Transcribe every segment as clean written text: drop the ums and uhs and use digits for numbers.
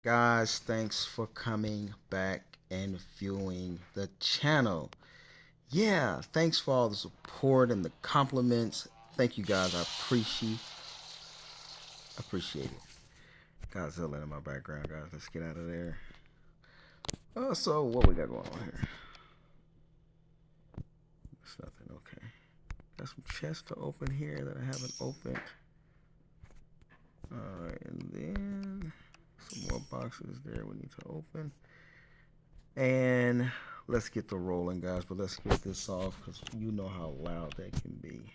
Guys, thanks for coming back and viewing the channel. Yeah, thanks for all the support and the compliments. Thank you guys. I appreciate it. Godzilla in my background, guys. Let's get out of there. So what we got going on here? It's nothing. Okay. Got some chests to open here that I haven't opened. Alright, and then some more boxes there we need to open. And let's get the rolling, guys. But let's get this off because you know how loud that can be.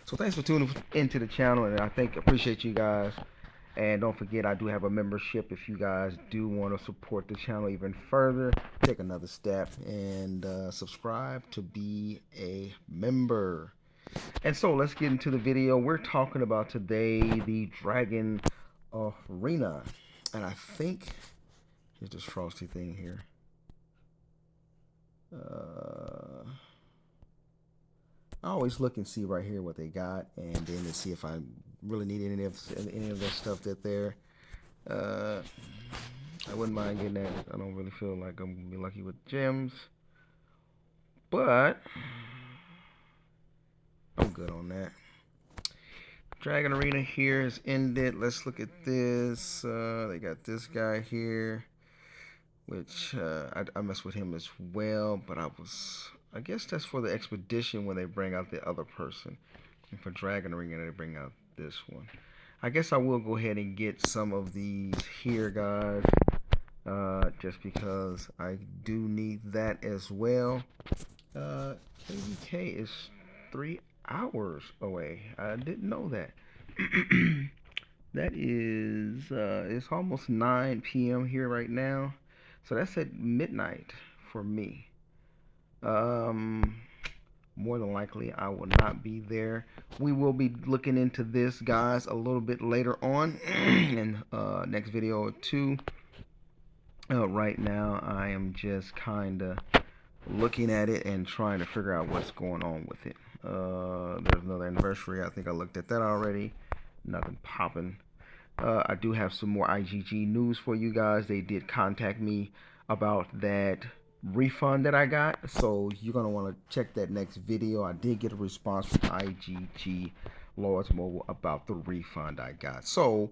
So thanks for tuning into the channel, and I appreciate you guys. And don't forget, I do have a membership. If you guys do want to support the channel even further, take another step and subscribe to be a member. And so let's get into the video. We're talking about today the Dragon Arena, and I think here's this frosty thing here. I always look and see right here what they got, and then to see if I really need any of that stuff that they're. I wouldn't mind getting that. I don't really feel like I'm gonna be lucky with gems, but I'm good on that. Dragon Arena here has ended. Let's look at this. They got this guy here, which I messed with him as well, but I guess that's for the expedition when they bring out the other person. And for Dragon Arena, they bring out this one. I guess I will go ahead and get some of these here, guys, just because I do need that as well. KVK is 3 hours away. I didn't know that. That is, it's almost 9 p.m. here right now. So that's at midnight for me. More than likely, I will not be there. We will be looking into this, guys, a little bit later on in next video or two. Right now, I am just kind of looking at it and trying to figure out what's going on with it. There's another anniversary. I think I looked at that already. Nothing popping. I do have some more IGG news for you guys. They did contact me about that refund that I got, so you're gonna want to check that next video. I did get a response from IGG Lords Mobile about the refund I got, so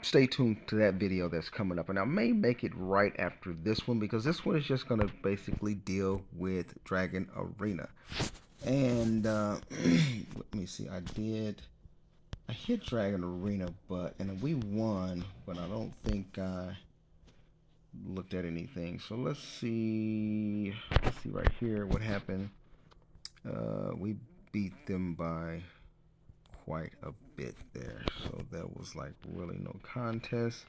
stay tuned to that video that's coming up, and I may make it right after this one because this one is just gonna basically deal with Dragon Arena. And let me see, I hit Dragon Arena, and we won, but I don't think I looked at anything. So let's see right here what happened. We beat them by quite a bit there, so that was like really no contest.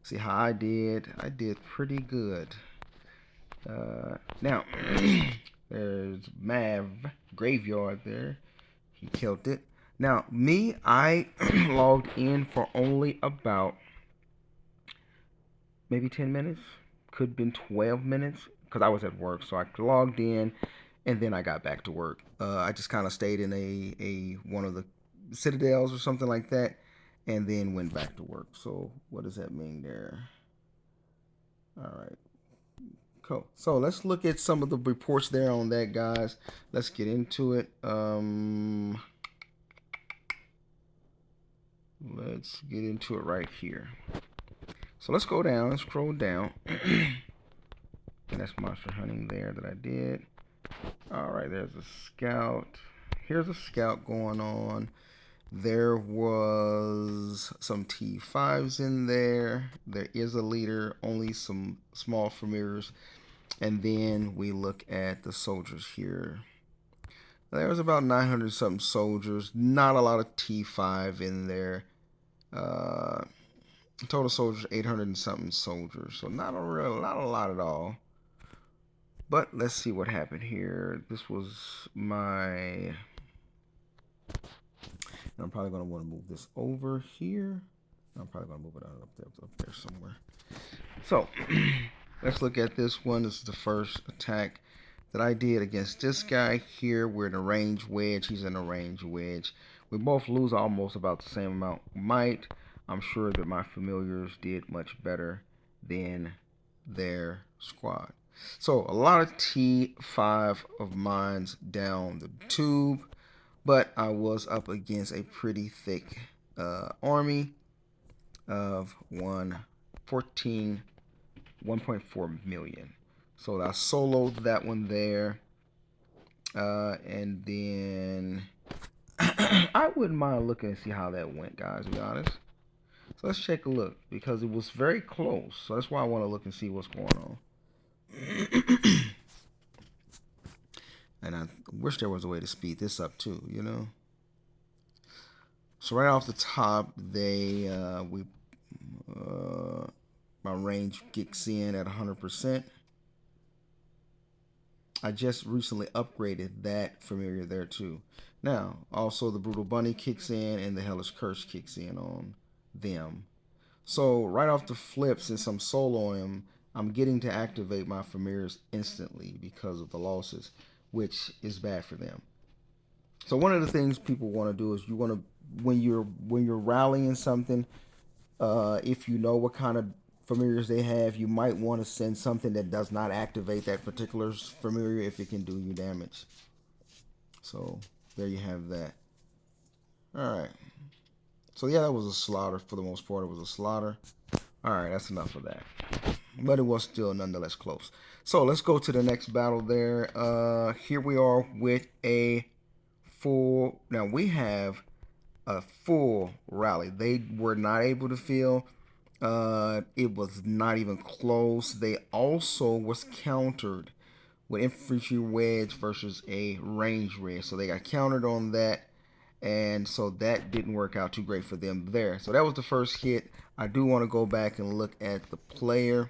See how I did pretty good. Now there's Mav Graveyard there, he killed it. Now me, I logged in for only about maybe 10 minutes, could have been 12 minutes because I was at work. So I logged in and then I got back to work. I just kind of stayed in a one of the Citadels or something like that and then went back to work. So what does that mean there? All right. Cool. So let's look at some of the reports there on that, guys. Let's get into it. Let's get into it right here. So let's go down, scroll down. And that's monster hunting there that I did. Alright, there's a scout. Here's a scout going on. There was some T5s in there. There is a leader, only some small familiars. And then we look at the soldiers here. There's about 900 something soldiers. Not a lot of T5 in there. Total soldiers 800 and something soldiers. So not a lot at all. But let's see what happened here. This was my... I'm probably going to want to move this over here. I'm probably going to move it up there somewhere. So, let's look at this one. This is the first attack that I did against this guy here. We're in a range wedge. He's in a range wedge. We both lose almost about the same amount of might. I'm sure that my familiars did much better than their squad. So a lot of T5 of mines down the tube, but I was up against a pretty thick army of 1.4 million. So I soloed that one there. And then I wouldn't mind looking and see how that went, guys, to be honest. So let's take a look because it was very close. So that's why I want to look and see what's going on. And I wish there was a way to speed this up too, you know. So right off the top, my range kicks in at 100%. I just recently upgraded that familiar there too. Now, also the Brutal Bunny kicks in and the Hellish Curse kicks in on them. So right off the flip, since I'm soloing them, I'm getting to activate my familiars instantly because of the losses, which is bad for them. So one of the things people want to do is you want to when you're rallying something, if you know what kind of familiars they have, you might want to send something that does not activate that particular familiar if it can do you damage. So there you have that. All right. So yeah, that was a slaughter for the most part. It was a slaughter. All right, that's enough of that. But it was still nonetheless close. So let's go to the next battle there. Here we are with a full. Now we have a full rally. They were not able to fill. It was not even close. They also was countered with infantry wedge versus a range wedge. So they got countered on that. And so that didn't work out too great for them there. So that was the first hit. I do want to go back and look at the player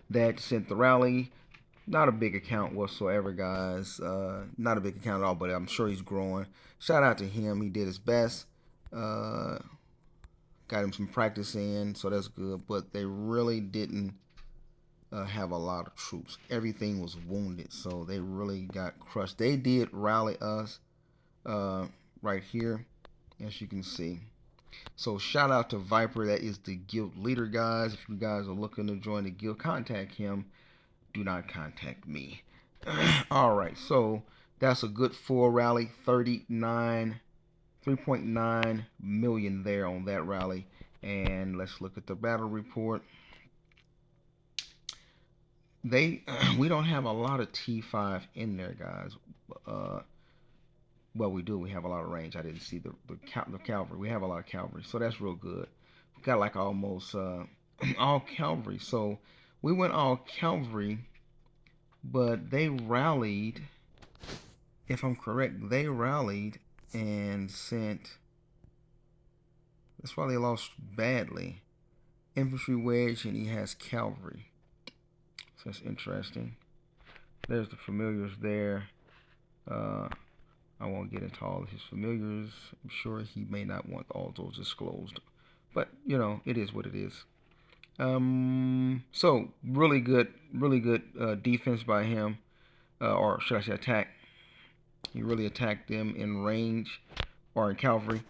that sent the rally. Not a big account whatsoever, guys. Not a big account at all, but I'm sure he's growing. Shout out to him. He did his best. Got him some practice in, so that's good. But they really didn't have a lot of troops. Everything was wounded, so they really got crushed. They did rally us right here, as you can see. So shout out to Viper. That is the guild leader, guys. If you guys are looking to join the guild, contact him. Do not contact me. All right, so that's a good full rally. 3.9 million there on that rally. And let's look at the battle report. We don't have a lot of T5 in there, guys. Well, we do. We have a lot of range. I didn't see the cavalry. We have a lot of cavalry, so that's real good. We got like almost all cavalry. So we went all cavalry, but they rallied. If I'm correct, they rallied and sent. That's why they lost badly. Infantry wedge, and he has cavalry. So that's interesting. There's the familiars there. I won't get into all of his familiars. I'm sure he may not want all those disclosed. But, you know, it is what it is. So, really good defense by him. Or should I say attack. He really attacked them in range or in cavalry.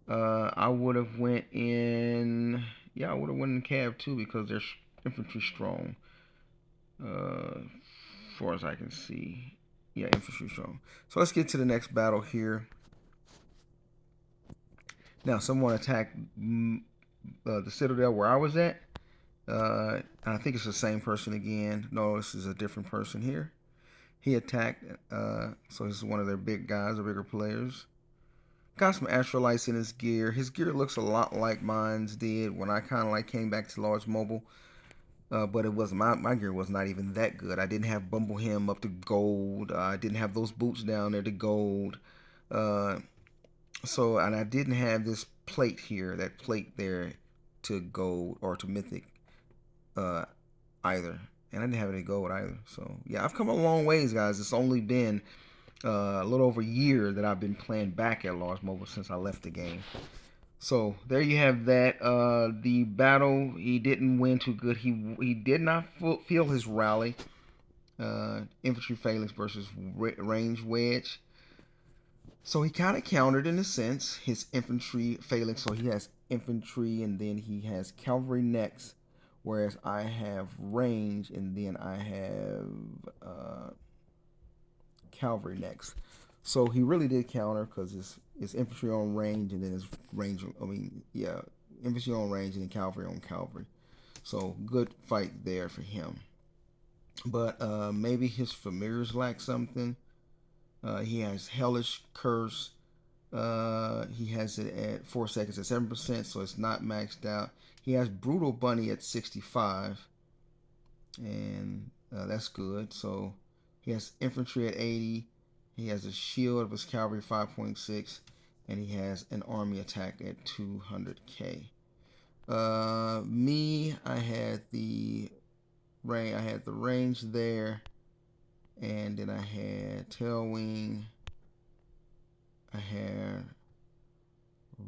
I would have went in... Yeah, I would have went in cav too because they're infantry strong. As far as I can see. Yeah, infantry strong. So let's get to the next battle here. Now, someone attacked the Citadel where I was at. I think it's the same person again. No, this is a different person here. He attacked, so this is one of their big guys, the bigger players. Got some astrolites in his gear. His gear looks a lot like mine's did when I kind of like came back to large mobile. But it was my gear was not even that good. I didn't have Bumble Him up to gold. I didn't have those boots down there to gold. So and I didn't have this plate here, that plate there to gold or to mythic either. And I didn't have any gold either. So yeah, I've come a long ways, guys. It's only been a little over a year that I've been playing back at large mobile since I left the game. So there you have that. The battle, he didn't win too good. He did not feel his rally. Infantry phalanx versus range wedge. So he kind of countered in a sense his infantry phalanx. So he has infantry, and then he has cavalry next, whereas I have range, and then I have cavalry next. So he really did counter because it's infantry on range, and then it's range. I mean, yeah, infantry on range, and then cavalry on cavalry. So good fight there for him. But maybe his familiars lack something. He has Hellish Curse. He has it at 4 seconds at 7%, so it's not maxed out. He has Brutal Bunny at 65, and that's good. So he has Infantry at 80. He has a shield of his cavalry 5.6, and he has an army attack at 200k. Me, I had the range there, and then I had Tailwing. I had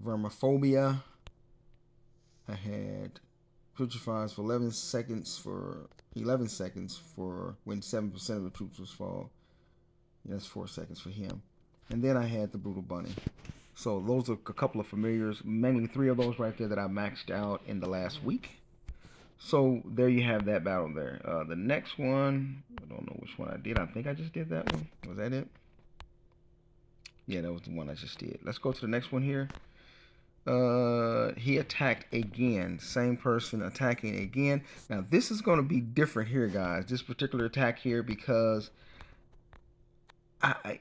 Vermophobia. I had Putrifies for 11 seconds for when 7% of the troops was fall. Yeah, that's 4 seconds for him. And then I had the Brutal Bunny. So those are a couple of familiars, mainly 3 of those right there that I maxed out in the last week. So there you have that battle there. The next one, I don't know which one I did. I think I just did that one. Was that it? Yeah, that was the one I just did. Let's go to the next one here. He attacked again. Same person attacking again. Now this is going to be different here, guys. This particular attack here, because I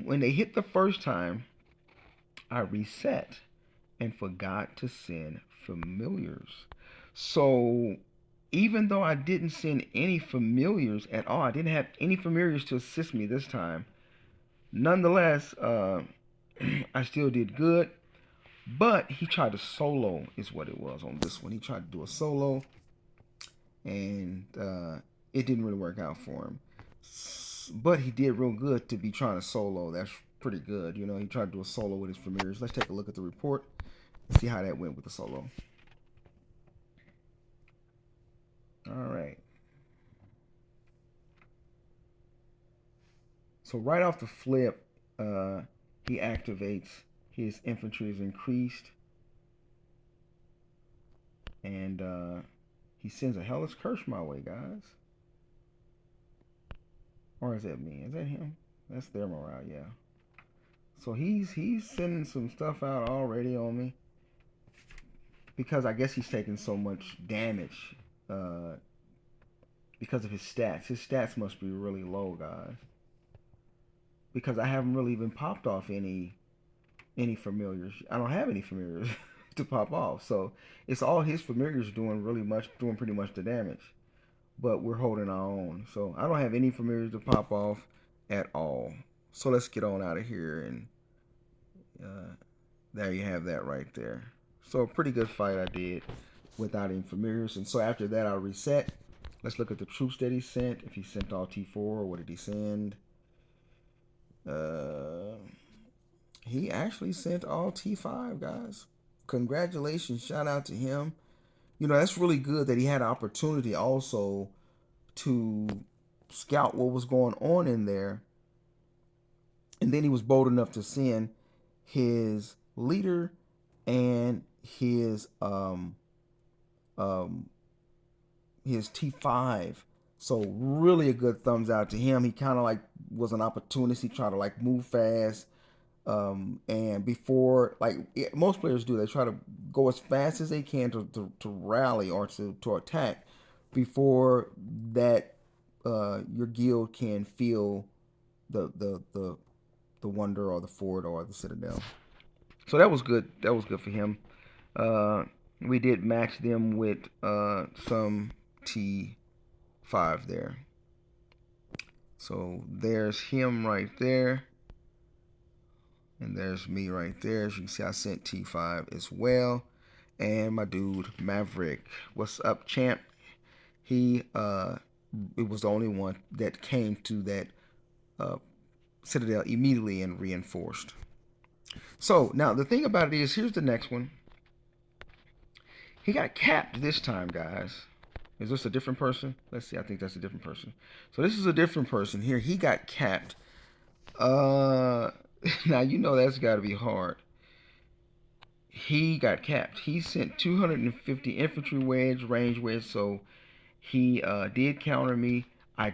when they hit the first time, I reset and forgot to send familiars. So even though I didn't send any familiars at all, I didn't have any familiars to assist me this time. Nonetheless, I still did good. But he tried to solo, is what it was on this one. He tried to do a solo, and it didn't really work out for him. But he did real good to be trying to solo. That's pretty good. You know, he tried to do a solo with his familiars. Let's take a look at the report and see how that went with the solo. All right. So right off the flip, he activates. His infantry is increased. And he sends a Hellish Curse my way, guys. Or is that me? Is that him? That's their morale, yeah. So he's sending some stuff out already on me. Because I guess he's taking so much damage because of his stats. His stats must be really low, guys. Because I haven't really even popped off any familiars. I don't have any familiars to pop off. So it's all his familiars doing pretty much the damage. But we're holding our own. So I don't have any familiars to pop off at all. So let's get on out of here, and there you have that right there. So a pretty good fight I did without any familiars. And so after that I reset. Let's look at the troops that he sent. If he sent all T4, what did he send? He actually sent all T5, guys. Congratulations, shout out to him. You know, that's really good that he had an opportunity also to scout what was going on in there. And then he was bold enough to send his leader and his T5. So really a good thumbs out to him. He kind of like was an opportunist. He tried to like move fast. And before, like most players do, they try to go as fast as they can to rally or to attack before that your guild can feel the wonder or the fort or the citadel. So that was good. That was good for him. We did match them with some T5 there. So there's him right there. And there's me right there. As you can see, I sent T5 as well. And my dude, Maverick. What's up, champ? He, it was the only one that came to that Citadel immediately and reinforced. So, now the thing about it is, here's the next one. He got capped this time, guys. Is this a different person? Let's see. I think that's a different person. So this is a different person here. He got capped. Now you know that's got to be hard. he got capped. He sent 250 infantry wedge, range wedge, so he did counter me. I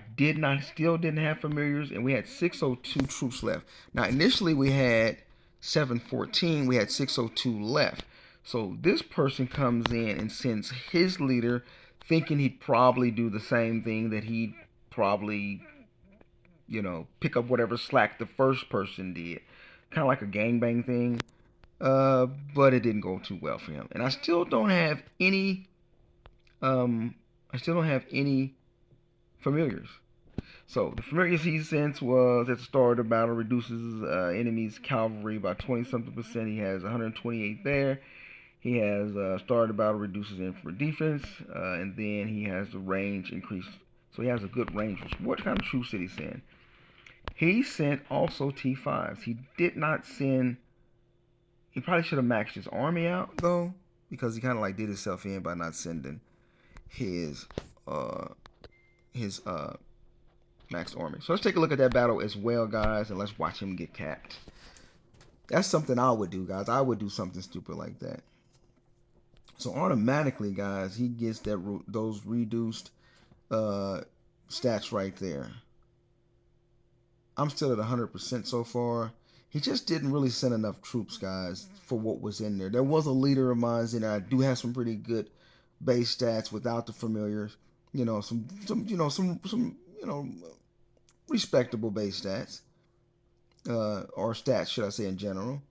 still didn't have familiars, and we had 602 troops left. Now, initially we had 714, we had 602 left. So this person comes in and sends his leader, thinking he'd probably do the same thing, that he'd probably, pick up whatever slack the first person did. Kind of like a gangbang thing. But it didn't go too well for him. And um, I still don't have any familiars. So the familiars he sent was at the start of the battle reduces enemy's cavalry by 20 something percent. He has 128 there. He has start of the battle reduces infantry defense, and then he has the range increase. So he has a good range. What kind of troops did he send? He sent also T5s. He did not send. He probably should have maxed his army out though, because he kind of like did himself in by not sending his uh his max army. So let's take a look at that battle as well, guys, and let's watch him get capped. That's something I would do, guys. I would do something stupid like that. So automatically, guys, he gets those reduced stats right there. I'm still at 100% so far. He just didn't really send enough troops, guys, for what was in there. There was a leader of mine in there. I do have some pretty good base stats without the familiars. Some respectable base stats, or stats, should I say, in general.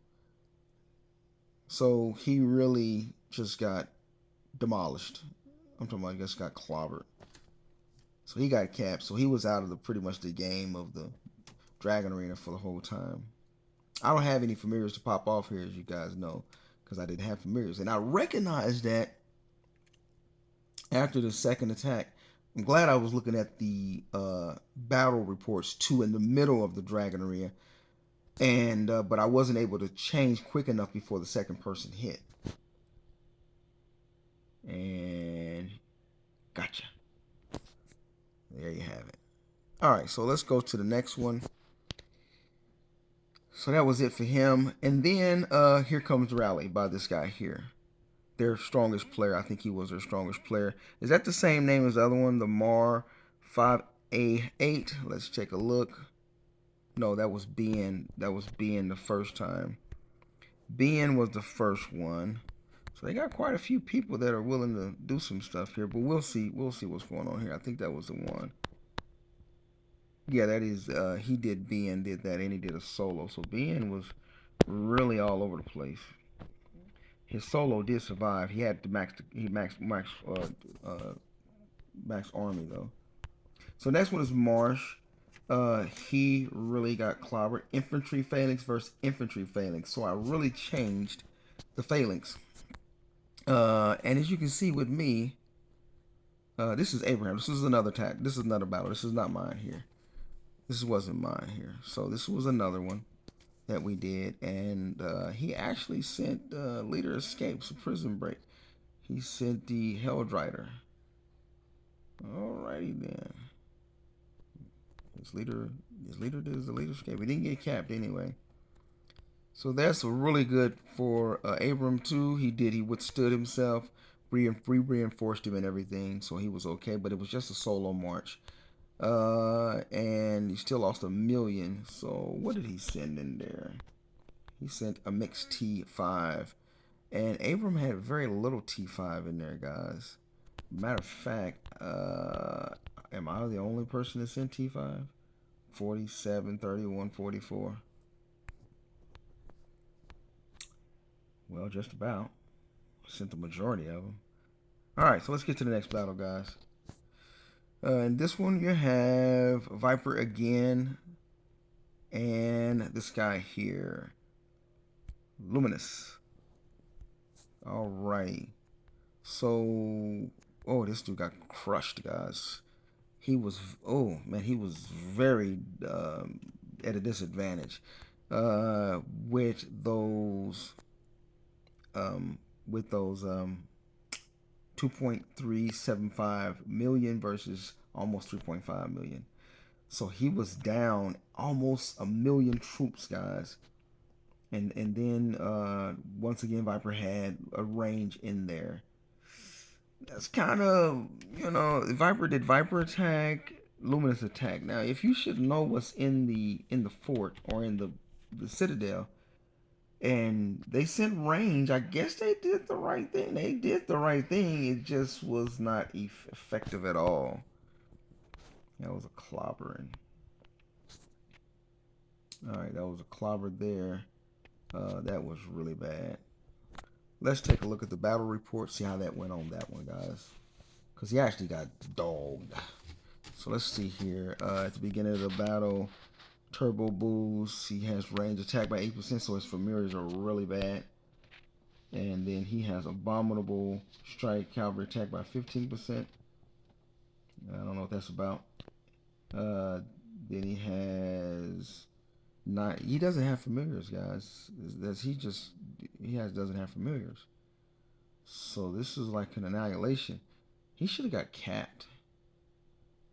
So he really just got demolished. I'm talking about he just got clobbered. So he got capped. So he was out of pretty much the game of the Dragon Arena for the whole time. I don't have any familiars to pop off here, as you guys know, because I didn't have familiars. And I recognized that after the second attack. I'm glad I was looking at the battle reports too in the middle of the Dragon Arena, and but I wasn't able to change quick enough before the second person hit. And gotcha. There you have it. All right, so let's go to the next one. So that was it for him. And then here comes Rally by this guy here. Their strongest player. I think he was their strongest player. Is that the same name as the other one? The Mar 5A8. Let's take a look. No, that was BN. That was BN the first time. BN was the first one. So they got quite a few people that are willing to do some stuff here. But we'll see. We'll see what's going on here. I think that was the one. Yeah, that is. He did BN did that, and he did a solo. So BN was really all over the place. His solo did survive. He had to max army though. So next one is Marsh. He really got clobbered. Infantry phalanx versus infantry phalanx. So I really changed the phalanx. And as you can see with me, this is Abraham. This is another attack. This is another battle. This is not mine here. This wasn't mine here. So this was another one that we did, and he actually sent Leader Escapes, a prison break. He sent the Helldrider. Alrighty then. His leader did the leader escape. He didn't get capped anyway. So that's really good for Abram too. He withstood himself, reinforced him and everything, so he was okay. But it was just a solo march. And he still lost 1 million. So what did he send in there? He sent a mixed T5, and Abram had very little T5 in there, guys. Matter of fact, am I the only person that sent T5? 47, 31, 44. Well, just about. Sent the majority of them. All right, so let's get to the next battle, guys. In this one, you have Viper again, and this guy here, Luminous. All right. So, this dude got crushed, guys. He was, he was very at a disadvantage with those 2.375 million versus almost 3.5 million. So he was down almost 1 million troops, guys. and then once again Viper had a range in there. That's kind of, Viper did Viper attack, Luminous attack. Now, if you should know what's in the fort or in the Citadel, and they sent range, I guess they did the right thing. They did the right thing. It just was not effective at all. That was a clobbering. All right, that was a clobber there. That was really bad. Let's take a look at the battle report, see how that went on that one, guys. Because he actually got dogged. So let's see here. At the beginning of the battle, turbo boost. He has range attack by 8%, so his familiars are really bad. And then he has abominable strike cavalry attack by 15%. I don't know what that's about. Then he has not. He doesn't have familiars, guys. Doesn't have familiars. So this is like an annihilation. He should have got capped.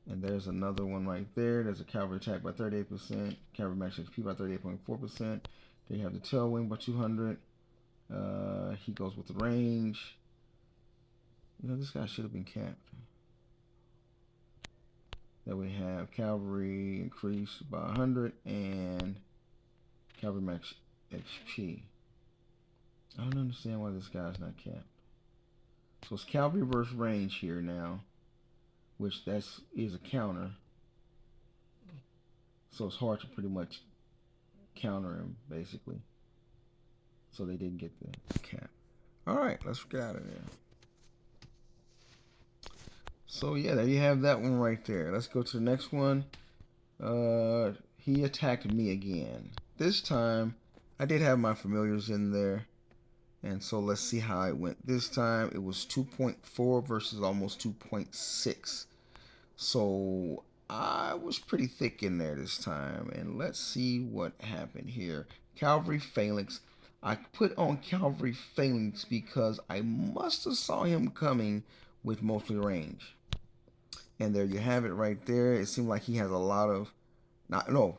And there's another one right there. There's a cavalry attack by 38%, cavalry max HP by 38.4%. Then you have the tailwind by 200. He goes with the range. This guy should have been capped. Then we have cavalry increased by 100 and cavalry max HP. I don't understand why this guy's not capped. So it's cavalry versus range here now, which is a counter. So it's hard to pretty much counter him, basically. So they didn't get the cap. All right, let's get out of there. So yeah, there you have that one right there. Let's go to the next one. He attacked me again. This time, I did have my familiars in there. And so let's see how it went. This time, it was 2.4 versus almost 2.6. So I was pretty thick in there this time. And let's see what happened here. Cavalry Phalanx. I put on Cavalry Phalanx because I must have saw him coming with mostly range. And there you have it right there. It seemed like he has a lot of...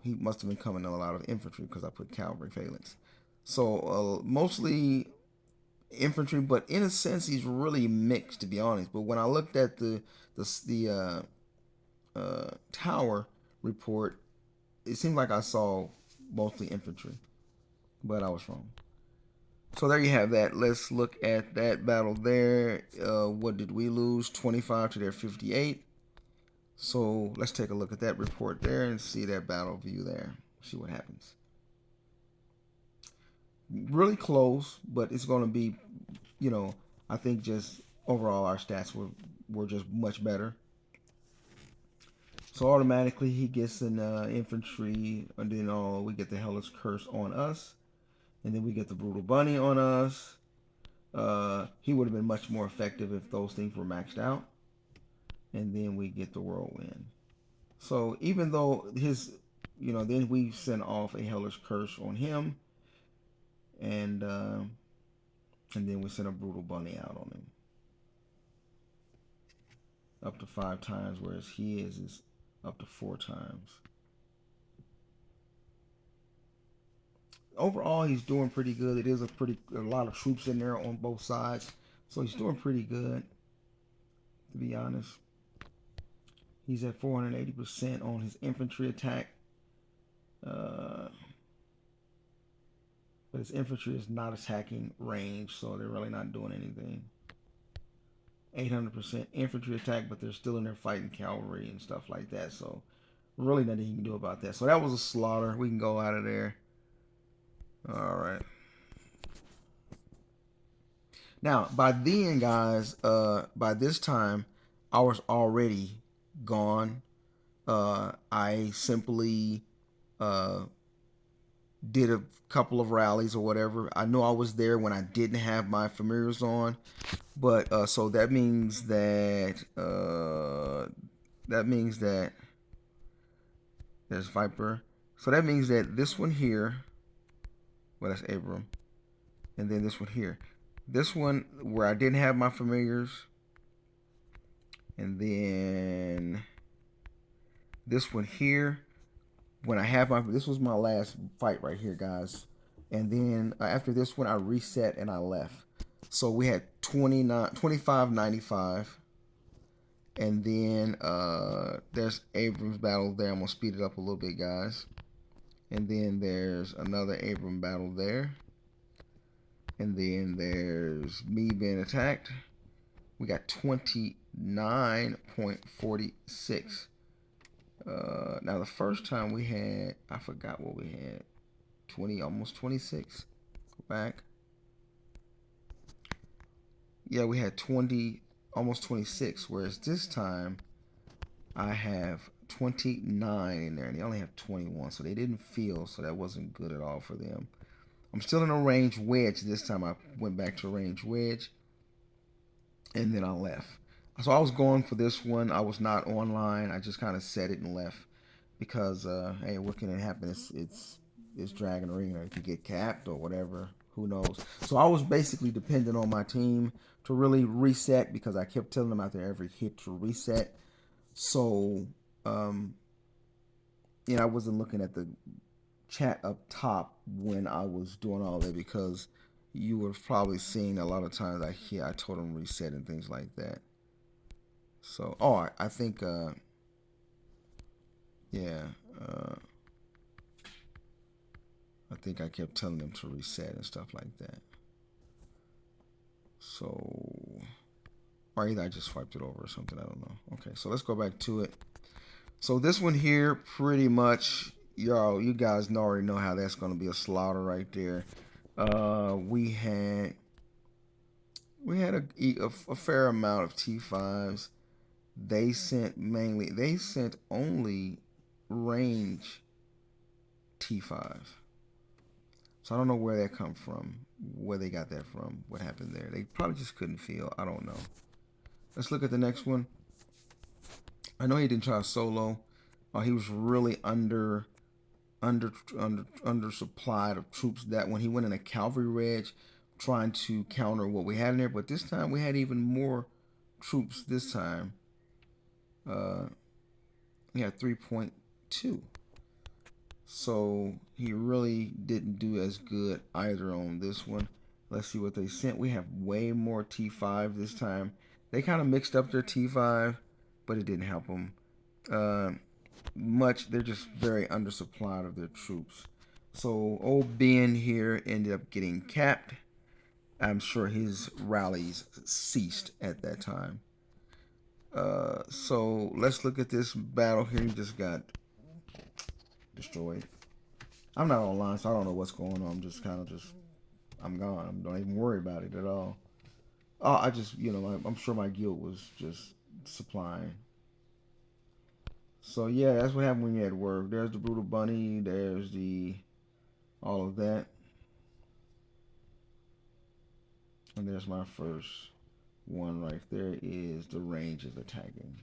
he must have been coming in a lot of infantry because I put Cavalry Phalanx. So mostly infantry, but in a sense he's really mixed, to be honest. But when I looked at the tower report, it seemed like I saw mostly infantry, but I was wrong. So there you have that. Let's look at that battle there. What did we lose? 25 to their 58. So let's take a look at that report there and see that battle view there. See what happens. Really close, but it's going to be, I think just overall our stats were just much better. So automatically he gets an infantry, and then we get the Hellish Curse on us, and then we get the Brutal Bunny on us. He would have been much more effective if those things were maxed out. And then we get the Whirlwind. So even though then we send off a Hellish Curse on him, and then we send a Brutal Bunny out on him. Up to 5 times, whereas he is up to 4 times. Overall, he's doing pretty good. It is a lot of troops in there on both sides, so he's doing pretty good, to be honest. He's at 480% on his infantry attack, but his infantry is not attacking range, so they're really not doing anything. 800% infantry attack, but they're still in there fighting cavalry and stuff like that, so really nothing you can do about that. So that was a slaughter. We can go out of there. All right. Now, by then, guys, by this time, I was already gone. I simply did a couple of rallies or whatever. I know I was there when I didn't have my familiars on, but so that means that there's Viper. So that means that this one here, well, that's Abram, and then this one here. This one where I didn't have my familiars, and then this one here when I have this was my last fight right here, guys. And then after this one, I reset and I left. So we had 25.95. And then there's Abrams battle there. I'm going to speed it up a little bit, guys. And then there's another Abram battle there. And then there's me being attacked. We got 29.46. Now the first time we had, I forgot what we had. 20, almost 26. Go back. Yeah, we had 20, almost 26. Whereas this time, I have 29 in there, and they only have 21. So they didn't feel, so that wasn't good at all for them. I'm still in a range wedge. This time I went back to a range wedge, and then I left. So I was going for this one. I was not online. I just kind of set it and left because, hey, what can it happen? It's Dragon Arena. It could get capped or whatever. Who knows? So I was basically dependent on my team to really reset because I kept telling them after every hit to reset. So, I wasn't looking at the chat up top when I was doing all that because you were probably seeing a lot of times I told them reset and things like that. So, I think, yeah, I think I kept telling them to reset and stuff like that. So, or either I just swiped it over or something. I don't know. Okay, so let's go back to it. So this one here, pretty much, you guys already know how that's going to be a slaughter right there. We had a fair amount of T5s. They sent only range T5. So I don't know where that come from, where they got that from, what happened there. They probably just couldn't feel. I don't know. Let's look at the next one. I know he didn't try solo. He was really undersupplied of troops that when he went in a cavalry wedge trying to counter what we had in there. But this time we had even more troops this time. We had 3.2. So he really didn't do as good either on this one. Let's see what they sent. We have way more T5 this time. They kind of mixed up their T5, but it didn't help them much. They're just very undersupplied of their troops. So old Ben here ended up getting capped. I'm sure his rallies ceased at that time. So let's look at this battle here. He just got destroyed. I'm not online, so I don't know what's going on. I'm just kind of I'm gone. I don't even worry about it at all. I just, I'm sure my guild was just supplying. So yeah, that's what happened when you're at work. There's the brutal bunny. There's all of that, and there's my first one right there. Is the range is attacking.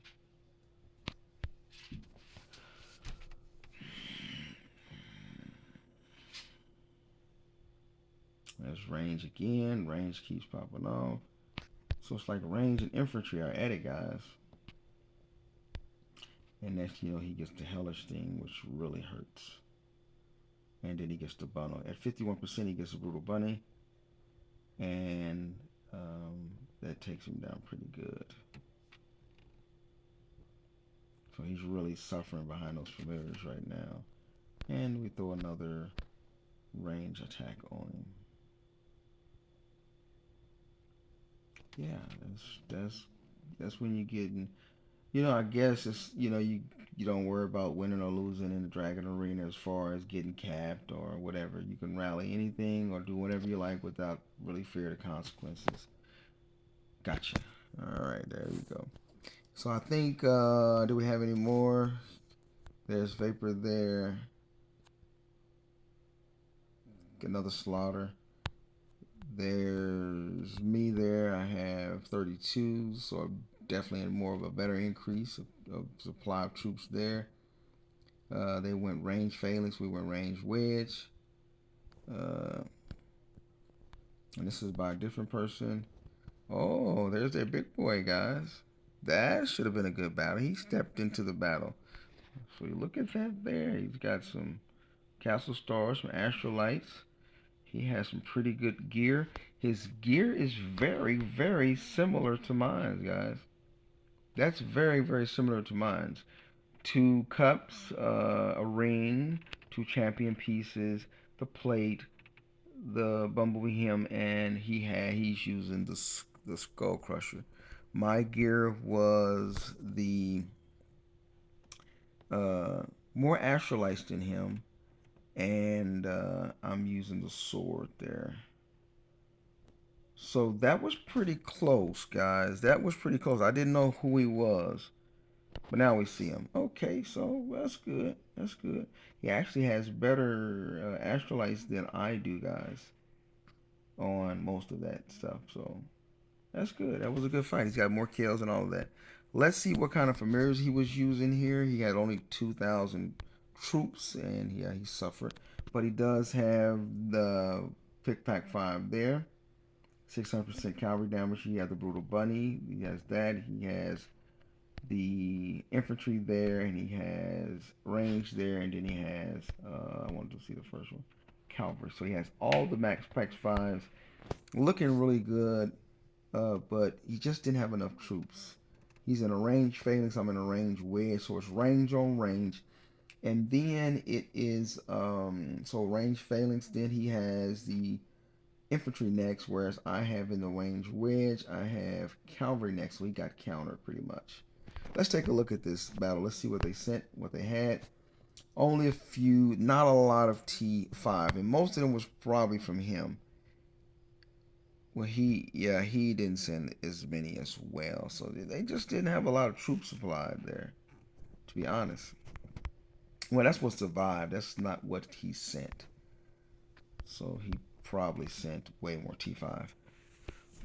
There's range again. Range keeps popping off. So it's like range and infantry are at it, guys. And next, he gets the hellish thing, which really hurts. And then he gets the bundle. At 51%, he gets the brutal bunny. And that takes him down pretty good. So he's really suffering behind those familiars right now. And we throw another range attack on him. Yeah, that's when you get in. I guess it's you don't worry about winning or losing in the Dragon Arena as far as getting capped or whatever. You can rally anything or do whatever you like without really fear the consequences. Gotcha. All right, there we go. So I think do we have any more? There's Vapor there. Another slaughter. There's me there. I have 32, so definitely more of a better increase of supply of troops there. They went range phalanx. We went range wedge. And this is by a different person. Oh, there's their big boy, guys. That should have been a good battle. He stepped into the battle. So you look at that there. He's got some castle stars, some astrolites. He has some pretty good gear. His gear is very, very similar to mine, guys. That's very, very similar to mine. Two cups, a ring, two champion pieces, the plate, the bumblebee hem, and he's using the skull crusher. My gear was the uh, more astralites than him, and I'm using the sword there. So that was pretty close, guys. That was pretty close. I didn't know who he was, but now we see him. Okay, so that's good. That's good. He actually has better astrolites than I do, guys, on most of that stuff. So that's good. That was a good fight. He's got more kills and all of that. Let's see what kind of familiars he was using here. He had only 2,000 troops, and yeah, he suffered. But he does have the Pick Pack 5 there. 600% cavalry damage. He has the Brutal Bunny. He has that. He has the infantry there, and he has range there, and then he has, I wanted to see the first one, cavalry. So he has all the max pack 5s. Looking really good, but he just didn't have enough troops. He's in a range phalanx. I'm in a range wedge, so it's range on range. And then it is, so range phalanx, then he has the infantry next, whereas I have in the range wedge, I have cavalry next, so he got countered pretty much. Let's take a look at this battle. Let's see what they sent, what they had. Only a few, not a lot of T5, and most of them was probably from him. Well, he didn't send as many as well, so they just didn't have a lot of troop supplied there, to be honest. Well, that's what survived. That's not what he sent. So he probably sent way more T5.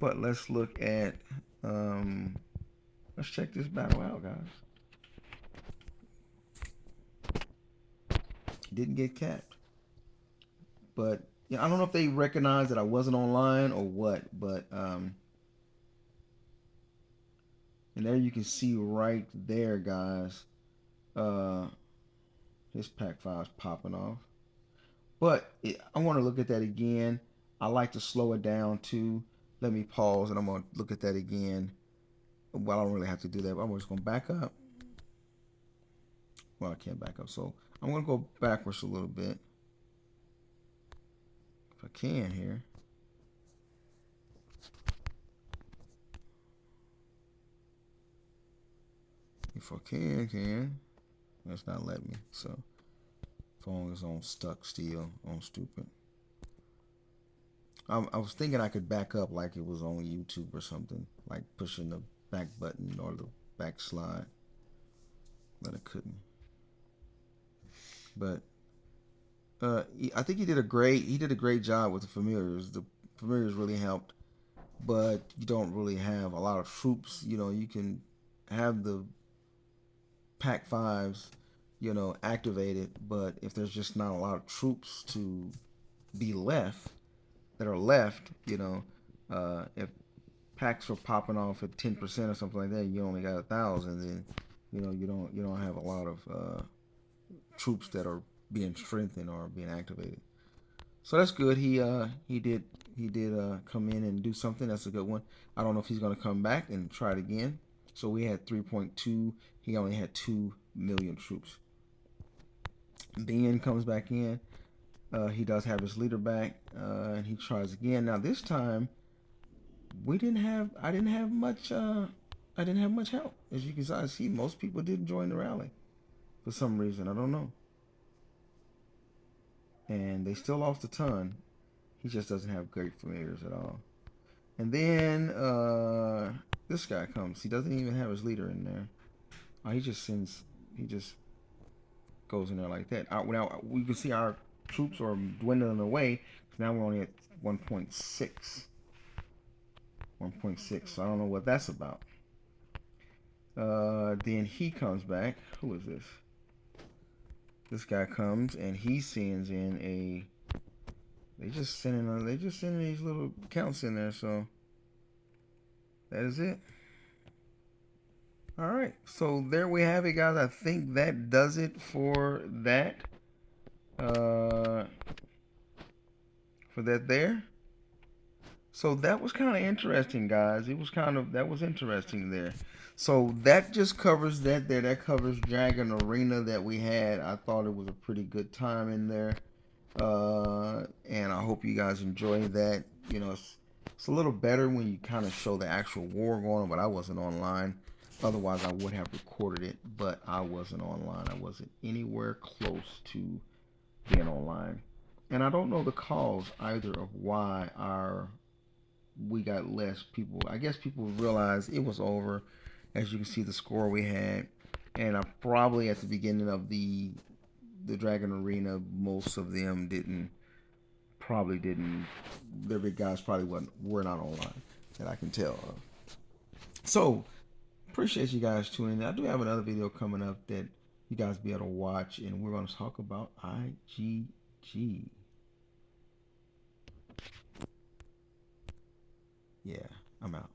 But let's look at, let's check this battle out, guys. He didn't get capped. But yeah, I don't know if they recognized that I wasn't online or what, but and there you can see right there, guys, his pack 5's popping off. But I want to look at that again. I like to slow it down too. Let me pause and I'm going to look at that again. Well, I don't really have to do that, but I'm just going to back up. Well, I can't back up, so I'm going to go backwards a little bit. If I can here. If I can. That's not letting me, so phone is on stuck still, on stupid. I was thinking I could back up like it was on YouTube or something, like pushing the back button or the back slide, but I couldn't. But I think he did a great job with the familiars. The familiars really helped, but you don't really have a lot of troops. You know, you can have the pack 5s, you know, activated, but if there's just not a lot of troops to be left that are left, you know, if packs are popping off at 10% or something like that, you only got 1,000, then you know you don't have a lot of troops that are being strengthened or being activated. So that's good. He did come in and do something. That's a good one. I don't know if he's going to come back and try it again. So we had 3.2. He only had 2 million troops. Ben comes back in. He does have his leader back, and he tries again. Now this time, I didn't have much. I didn't have much help. As you can see, most people didn't join the rally for some reason. I don't know. And they still lost a ton. He just doesn't have great familiars at all. And then this guy comes. He doesn't even have his leader in there. Oh, he just goes in there like that. Now we can see our troops are dwindling away. Now we're only at 1.6. 1.6. So I don't know what that's about. Then he comes back. Who is this? This guy comes and he sends in a. They just sending these little counts in there. So that is it. All right, so there we have it, guys. I think that does it for that. For for that there. So that was kind of interesting, guys. It was that was interesting there. So that just covers that there. That covers Dragon Arena that we had. I thought it was a pretty good time in there. And I hope you guys enjoy that. You know, it's a little better when you kind of show the actual war going on, but I wasn't online. Otherwise, I would have recorded it, but I wasn't online. I wasn't anywhere close to being online. And I don't know the cause either of why we got less people. I guess people realized it was over. As you can see, the score we had, and I probably at the beginning of the Dragon Arena, most of them probably didn't. Their big guys probably were not online that I can tell of. So appreciate you guys tuning in. I do have another video coming up that you guys be able to watch, and we're going to talk about IGG. Yeah, I'm out.